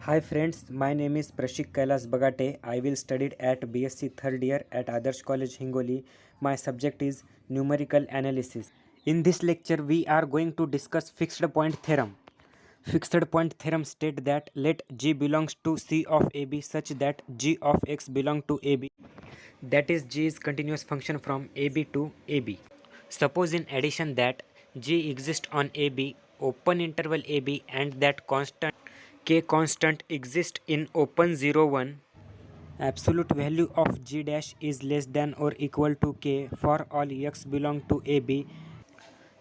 Hi friends, my name is Prashik Kailash Bagate. I will study at B.SC third year at Adarsh College Hingoli. My subject is numerical analysis. In this lecture, we are going to discuss fixed point theorem. Fixed point theorem state that let G belongs to C of AB such that G of X belong to AB. That is, G is continuous function from AB to AB. Suppose in addition that G exists on AB, open interval AB, and that constant K constant exists in open 0 1. Absolute value of G dash is less than or equal to K for all X belong to AB.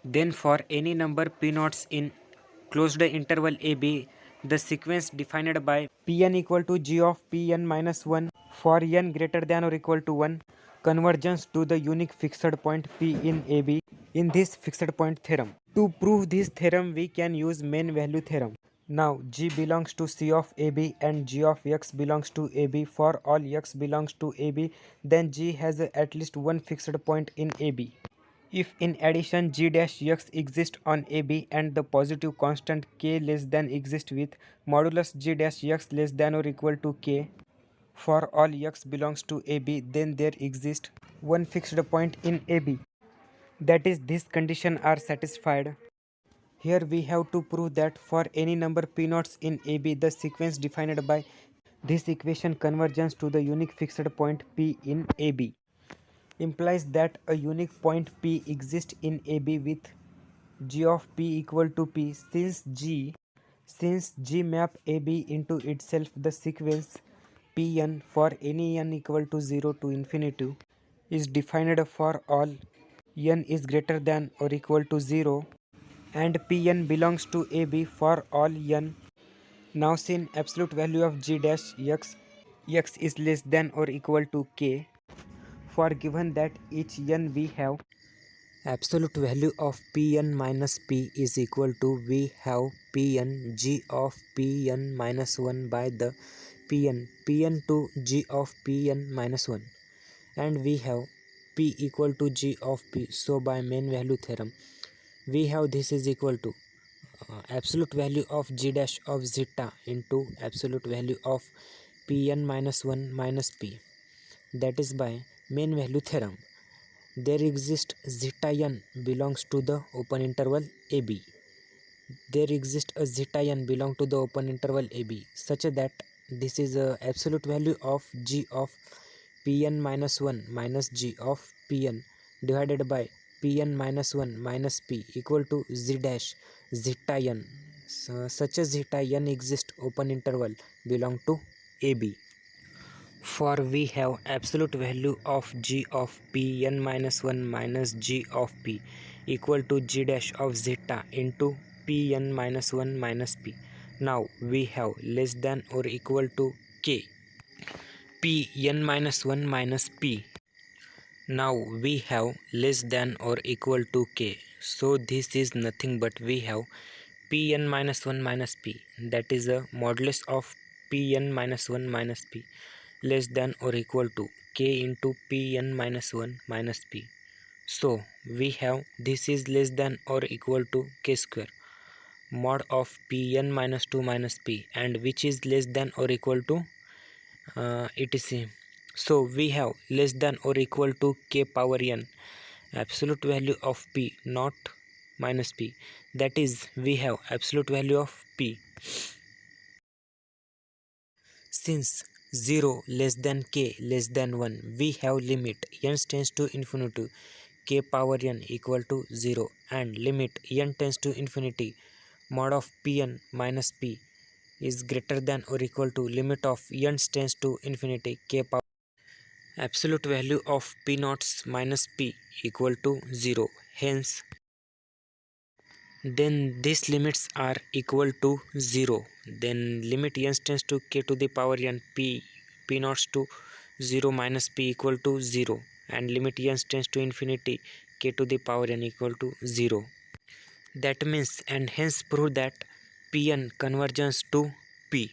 Then for any number P naughts in closed interval AB, the sequence defined by Pn equal to G of Pn minus 1 for n greater than or equal to 1 converges to the unique fixed point P in AB in this fixed point theorem. To prove this theorem, we can use main value theorem. Now G belongs to C of AB and G of X belongs to AB for all X belongs to AB, then G has at least one fixed point in AB. If in addition G dash X exists on AB and the positive constant K less than exists with modulus G dash X less than or equal to K for all X belongs to AB, then there exists one fixed point in AB. That is, these conditions are satisfied. Here we have to prove that for any number P naughts in AB, the sequence defined by this equation converges to the unique fixed point P in AB. Implies that a unique point P exists in AB with G of P equal to P. Since G map AB into itself, the sequence Pn for any n equal to 0 to infinity is defined for all n is greater than or equal to 0 and Pn belongs to AB for all n. Now since absolute value of G dash X is less than or equal to K, for given that each n we have absolute value of Pn minus P is equal to we have Pn G of Pn minus 1 by the Pn to G of Pn minus 1, and we have P equal to G of P. So by main value theorem we have this is equal to absolute value of G dash of zeta into absolute value of Pn minus 1 minus P. That is by main value theorem. There exists zeta n belongs to the open interval AB. There exists a zeta n belong to the open interval AB such that this is a absolute value of G of Pn minus 1 minus G of Pn divided by Pn minus 1 minus P equal to Z dash zeta n. So, such a zeta n exists open interval belong to AB. For we have absolute value of G of Pn minus 1 minus G of P equal to G dash of zeta into Pn minus 1 minus P. Now we have less than or equal to K Pn minus 1 minus P. Now we have less than or equal to K. So this is nothing but we have Pn minus 1 minus P, that is a modulus of Pn minus 1 minus P less than or equal to K into Pn minus 1 minus P. So we have this is less than or equal to K square mod of Pn minus 2 minus P, and which is less than or equal to etc. So we have less than or equal to K power n absolute value of P not minus P, that is we have absolute value of P. Since 0 less than K less than 1, we have limit n tends to infinity K power n equal to 0 and limit n tends to infinity mod of Pn minus P is greater than or equal to limit of n tends to infinity K power absolute value of P naughts minus P equal to 0. Hence then these limits are equal to 0. Then limit n tends to K to the power n P naughts to 0 minus P equal to 0, and limit n tends to infinity K to the power n equal to 0. That means and hence prove that Pn converges to P.